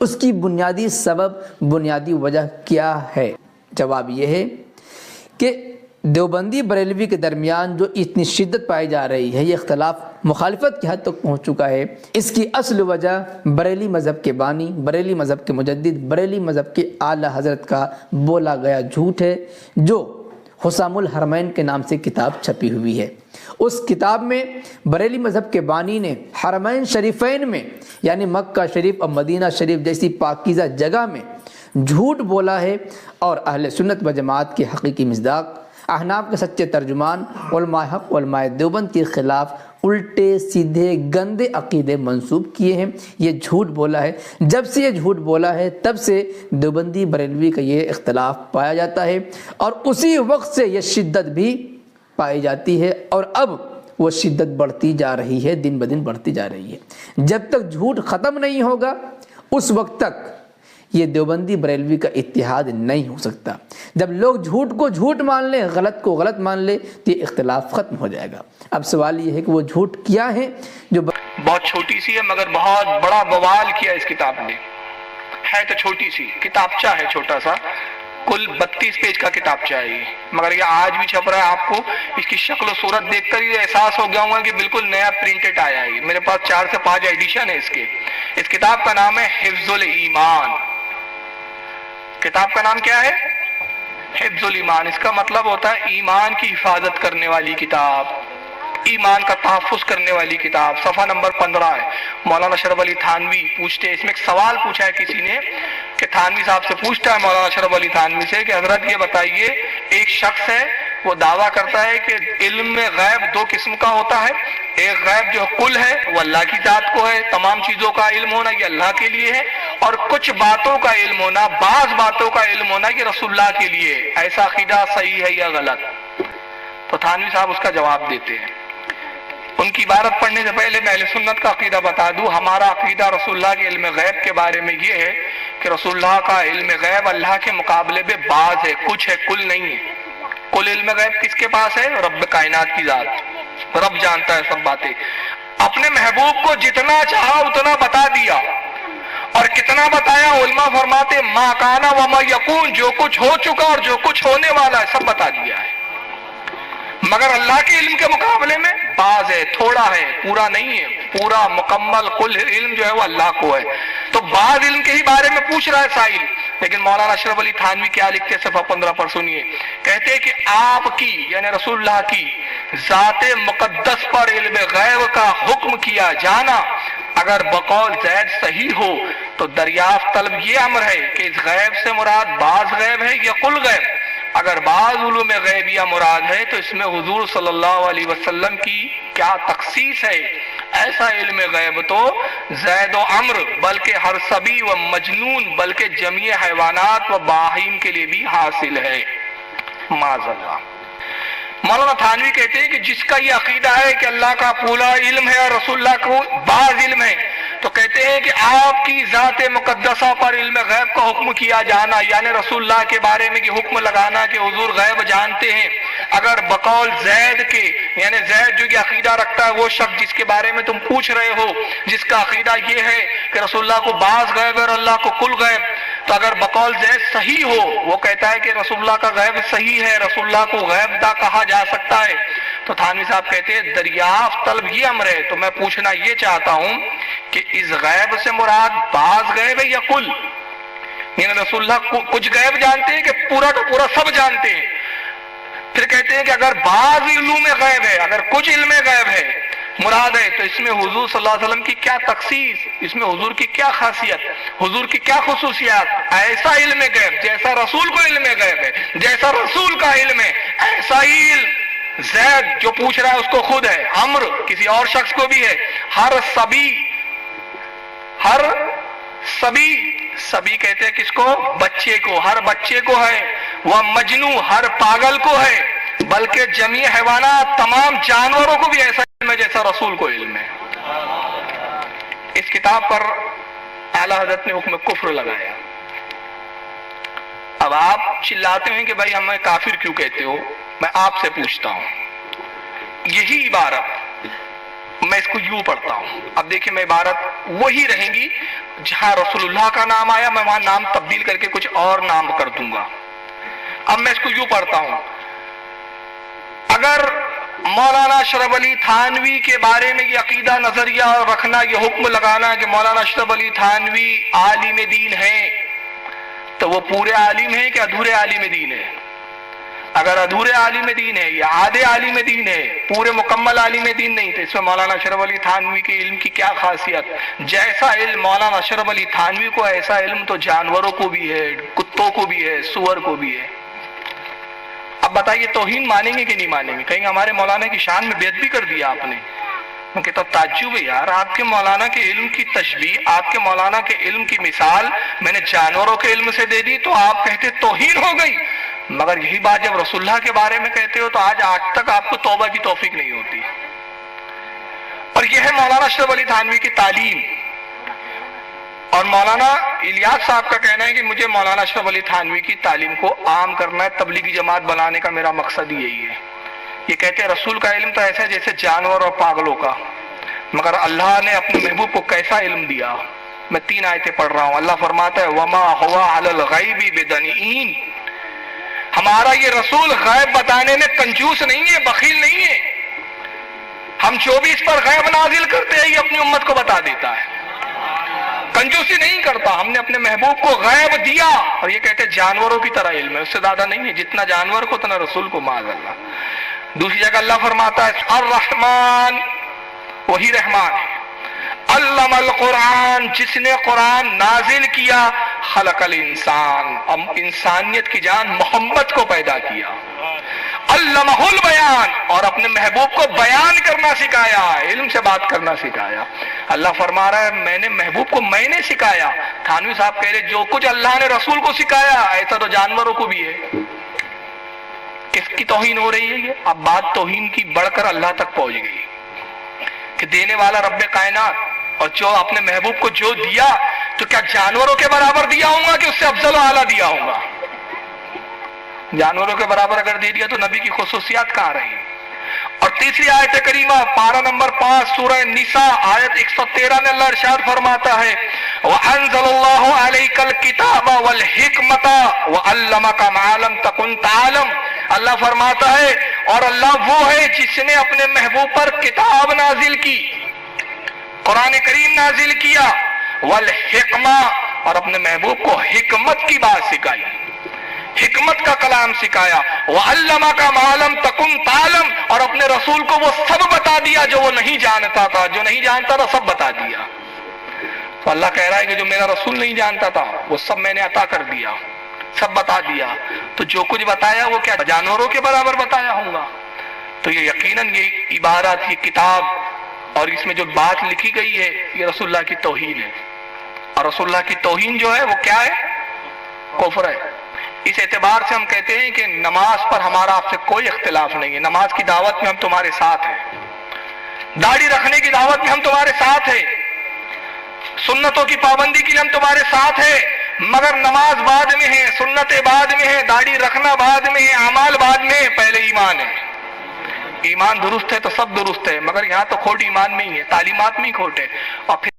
اس کی بنیادی سبب، بنیادی وجہ کیا ہے؟ جواب یہ ہے کہ دیوبندی بریلوی کے درمیان جو اتنی شدت پائی جا رہی ہے، یہ اختلاف مخالفت کی حد تک پہنچ چکا ہے، اس کی اصل وجہ بریلی مذہب کے بانی، بریلی مذہب کے مجدد، بریلی مذہب کے اعلیٰ حضرت کا بولا گیا جھوٹ ہے، جو حسام الحرمین کے نام سے کتاب چھپی ہوئی ہے۔ اس کتاب میں بریلی مذہب کے بانی نے حرمین شریفین میں یعنی مکہ شریف اور مدینہ شریف جیسی پاکیزہ جگہ میں جھوٹ بولا ہے، اور اہل سنت و جماعت کے حقیقی مصداق، احناف کے سچے ترجمان، علماء حق علماء دیوبند کے خلاف الٹے سیدھے گندے عقیدے منسوب کیے ہیں۔ یہ جھوٹ بولا ہے۔ جب سے یہ جھوٹ بولا ہے تب سے دیوبندی بریلوی کا یہ اختلاف پایا جاتا ہے، اور اسی وقت سے یہ شدت بھی پائی جاتی ہے، اور اب وہ شدت بڑھتی جا رہی ہے، دن بدن بڑھتی جا رہی ہے۔ جب تک جھوٹ ختم نہیں ہوگا اس وقت تک یہ دیوبندی بریلوی کا اتحاد نہیں ہو سکتا۔ جب لوگ جھوٹ کو جھوٹ مان لیں، غلط کو غلط مان لیں، تو یہ اختلاف ختم ہو جائے گا۔ اب سوال یہ ہے کہ وہ جھوٹ کیا ہے جو بہت چھوٹی سی ہے مگر بہت بڑا بوال کیا اس کتاب نے۔ ہے تو چھوٹی سی کتابچہ ہے، چھوٹا سا، کل 32 پیج کا کتابچہ ہے یہ، مگر یہ آج بھی چھپ رہا ہے۔ آپ کو اس کی شکل و صورت دیکھ کر یہ احساس ہو گیا ہوگا کہ بالکل نیا پرنٹڈ آیا ہے۔ میرے پاس 4 سے 5 ایڈیشن ہے اس کے۔ اس کتاب کا نام ہے حفظ الایمان۔ کتاب کا نام کیا ہے؟ حفظ الایمان۔ اس کا مطلب ہوتا ہے ایمان کی حفاظت کرنے والی کتاب، ایمان کا تحفظ کرنے والی کتاب۔ صفحہ نمبر 15 ہے۔ مولانا اشرف علی تھانوی پوچھتے ہیں، اس میں ایک سوال پوچھا ہے کسی نے کہ تھانوی صاحب سے پوچھتا ہے مولانا اشرف علی تھانوی سے کہ حضرت یہ بتائیے، ایک شخص ہے وہ دعویٰ کرتا ہے کہ علم میں غیب 2 قسم کا ہوتا ہے، ایک غیب جو کل ہے وہ اللہ کی ذات کو ہے، تمام چیزوں کا علم ہونا یہ اللہ کے لیے ہے، اور کچھ باتوں کا علم ہونا، بعض باتوں کا علم ہونا یہ رسول اللہ کے لیے ہے۔ ایسا عقیدہ صحیح ہے یا غلط؟ تو تھانوی صاحب اس کا جواب دیتے ہیں۔ ان کی عبارت پڑھنے سے پہلے میں اہل سنت کا عقیدہ بتا دوں۔ ہمارا عقیدہ رسول اللہ کے علم غیب کے بارے میں یہ ہے کہ رسول اللہ کا علم غیب اللہ کے مقابلے میں بعض ہے، کچھ ہے، کل نہیں ہے۔ کل علم غیب کس کے پاس ہے؟ رب کائنات کی ذات، رب جانتا ہے سب باتیں۔ اپنے محبوب کو جتنا چاہا اتنا بتا دیا، اور کتنا بتایا؟ علماء فرماتے ما کانا وما یکون، جو کچھ ہو چکا اور جو کچھ ہونے والا ہے سب بتا دیا ہے۔ مگر اللہ کے علم کے مقابلے میں بعض ہے، تھوڑا ہے، پورا نہیں ہے۔ پورا مکمل کل علم جو ہے وہ اللہ کو ہے۔ تو بعض علم کے ہی بارے میں پوچھ رہا ہے سائل۔ لیکن مولانا اشرف علی تھانوی کیا لکھتے ہیں صفحہ 15 پر سنیے، کہتے ہیں کہ آپ کی یعنی رسول اللہ کی ذات مقدس پر علم غیب کا حکم کیا جانا اگر بقول زید صحیح ہو تو دریافت طلب یہ امر ہے کہ اس غیب سے مراد بعض غیب ہے یا کل غیب۔ اگر بعض علوم غیبیہ مراد ہے تو اس میں حضور صلی اللہ علیہ وسلم کی کیا تخصیص ہے؟ ایسا علم غیب تو زید و عمر بلکہ ہر صبی و مجنون بلکہ جمیع حیوانات و باہیم کے لیے بھی حاصل ہے۔ معاذ اللہ۔ مولانا تھانوی کہتے ہیں کہ جس کا یہ عقیدہ ہے کہ اللہ کا پورا علم ہے اور رسول اللہ کو بعض علم ہے، تو کہتے ہیں کہ آپ کی ذات مقدسہ پر علم غیب کا حکم کیا جانا یعنی رسول اللہ کے بارے میں یہ حکم لگانا کہ حضور غیب جانتے ہیں، اگر بقول زید کے یعنی زید جو یہ عقیدہ رکھتا ہے، وہ شخص جس کے بارے میں تم پوچھ رہے ہو جس کا عقیدہ یہ ہے کہ رسول اللہ کو بعض غیب ہے اور اللہ کو کل غیب، تو اگر بقول زید صحیح ہو، وہ کہتا ہے کہ رسول اللہ کا غیب صحیح ہے، رسول اللہ کو غیب دا کہا جا سکتا ہے، تو تھانوی صاحب کہتے ہیں دریافت طلب یہ امر ہے۔ تو میں پوچھنا یہ چاہتا ہوں کہ اس غیب سے مراد بعض غیب ہے یا کل؟ یعنی رسول اللہ کچھ غیب جانتے ہیں کہ پورا کا پورا سب جانتے ہیں؟ پھر کہتے ہیں کہ اگر بعض علوم غیب ہے، اگر کچھ علم غیب ہے مراد ہے، تو اس میں حضور صلی اللہ علیہ وسلم کی کیا تخصیص، اس میں حضور کی کیا خاصیت، حضور کی کیا خصوصیات؟ ایسا علم غیب جیسا رسول کو علم غیب ہے، جیسا رسول کا علم ہے، ایسا ہی علم زید جو پوچھ رہا ہے اس کو خود ہے، عمر کسی اور شخص کو بھی ہے، ہر سبی کہتے ہیں کس کو؟ بچے کو، ہر بچے کو ہے، وہ مجنو ہر پاگل کو ہے، بلکہ جمیع حیوانات تمام جانوروں کو بھی ایسا علم ہے جیسا رسول کو علم ہے۔ اس کتاب پر اعلیٰ حضرت نے حکم کفر لگایا۔ اب آپ چلاتے ہیں کہ بھائی ہمیں کافر کیوں کہتے ہو؟ میں آپ سے پوچھتا ہوں، یہی عبارت میں اس کو یوں پڑھتا ہوں، اب دیکھیں میں عبارت وہی رہیں گی جہاں رسول اللہ کا نام آیا میں وہاں نام تبدیل کر کے کچھ اور نام کر دوں گا. اب میں اس کو یوں پڑھتا ہوں. اگر مولانا اشرف علی تھانوی کے بارے میں یہ عقیدہ نظریہ اور رکھنا، یہ حکم لگانا کہ مولانا اشرف علی تھانوی عالم دین ہیں، تو وہ پورے عالم ہیں کہ ادھورے عالم دین ہے؟ اگر ادھورے عالم دین ہے یا آدھے عالم دین ہے، پورے مکمل عالم دین نہیں، تو اس میں مولانا اشرف علی تھانوی کے علم کی کیا خاصیت؟ جیسا علم مولانا اشرف علی تھانوی کو، ایسا علم تو جانوروں کو بھی ہے، کتوں کو بھی ہے، سور کو بھی ہے. اب بتائیے توہین مانیں گے کہ نہیں مانیں گے؟ کہیں ہمارے مولانا کی شان میں بیعت بھی کر دیا آپ نے. میں کہتا ہوں تعجب ہے یار، آپ کے مولانا کے علم کی تشبیہ، آپ کے مولانا کے علم کی مثال میں نے جانوروں کے علم سے دے دی تو آپ کہتے توہین ہو گئی. مگر یہی بات جب رسول اللہ کے بارے میں کہتے ہو تو آج تک آپ کو توبہ کی توفیق نہیں ہوتی. اور یہ ہے مولانا اشرف علی تھانوی کی تعلیم. اور مولانا الیاس صاحب کا کہنا ہے کہ مجھے مولانا اشرف علی تھانوی کی تعلیم کو عام کرنا ہے، تبلیغی جماعت بنانے کا میرا مقصد یہی ہے. یہ کہتے ہیں رسول کا علم تو ایسا ہے جیسے جانور اور پاگلوں کا، مگر اللہ نے اپنے محبوب کو کیسا علم دیا. میں 3 آیتیں پڑھ رہا ہوں. اللہ فرماتا ہے وما هو علی الغیب بدنین، ہمارا یہ رسول غیب بتانے میں کنجوس نہیں ہے، بخیل نہیں ہے. ہم جو بھی اس پر غیب نازل کرتے ہیں یہ اپنی امت کو بتا دیتا ہے، کنجوسی نہیں کرتا. ہم نے اپنے محبوب کو غیب دیا، اور یہ کہتے ہیں جانوروں کی طرح علم ہے، اس سے زیادہ نہیں ہے. جتنا جانور کو اتنا رسول کو معاذ اللہ. دوسری جگہ اللہ فرماتا ہے الرحمن، وہی رحمان ہے، علم القرآن، جس نے قرآن نازل کیا، خلق الانسان، انسانیت کی جان محمد کو پیدا کیا، علمہ البیان، اور اپنے محبوب کو بیان کرنا سکھایا، علم سے بات کرنا سکھایا. اللہ فرما رہا ہے میں نے محبوب کو میں نے سکھایا. تھانوی صاحب کہہ رہے جو کچھ اللہ نے رسول کو سکھایا ایسا تو جانوروں کو بھی ہے. کس کی توہین ہو رہی ہے یہ؟ اب بات توہین کی بڑھ کر اللہ تک پہنچ گئی کہ دینے والا رب کائنات، اور جو اپنے محبوب کو جو دیا تو کیا جانوروں کے برابر دیا ہوں گا کہ اس سے افضل و اعلیٰ دیا ہوں گا؟ جانوروں کے برابر اگر دے دیا تو نبی کی خصوصیات کہاں رہی؟ اور تیسری آیت کریمہ پارہ نمبر 5 سورہ نساء آیت 113 میں اللہ ارشاد فرماتا ہے وَأَنزَلَ اللَّهُ عَلَيْكَ الْكِتَابَ وَالْحِكْمَةَ وَعَلَّمَكَ مَا لَمْ تَكُنْ تَعْلَمْ. اللہ فرماتا ہے اور اللہ وہ ہے جس نے اپنے محبوب پر کتاب نازل کی، قرآن کریم نازل کیا، والحکمہ، اور اپنے محبوب کو حکمت کی بات سکھائی، حکمت کا کلام سکھایا، وَعَلَّمَكَ مَا لَمْ تَكُنْ تَعْلَمْ، اور اپنے رسول کو وہ سب بتا دیا جو وہ نہیں جانتا تھا، جو نہیں جانتا تھا سب بتا دیا. تو اللہ کہہ رہا ہے کہ جو میرا رسول نہیں جانتا تھا وہ سب میں نے عطا کر دیا، سب بتا دیا. تو جو کچھ بتایا وہ کیا جانوروں کے برابر بتایا ہوں گا؟ تو یہ یقیناً یہ عبارات، یہ کتاب اور اس میں جو بات لکھی گئی ہے یہ رسول اللہ کی توہین ہے. اور رسول اللہ کی توہین جو ہے وہ کیا ہے؟ کفر ہے. اس اعتبار سے ہم کہتے ہیں کہ نماز پر ہمارا آپ سے کوئی اختلاف نہیں ہے. نماز کی دعوت میں ہم تمہارے ساتھ ہیں، داڑھی رکھنے کی دعوت میں ہم تمہارے ساتھ ہیں، سنتوں کی پابندی کے لیے ہم تمہارے ساتھ ہیں. مگر نماز بعد میں ہے، سنتیں بعد میں ہے، داڑھی رکھنا بعد میں ہے، اعمال بعد میں ہے. پہلے ایمان ہے. ایمان درست ہے تو سب درست ہے، مگر یہاں تو کھوٹ ایمان میں ہی ہے، تعلیمات میں ہی کھوٹ ہے. اور پھر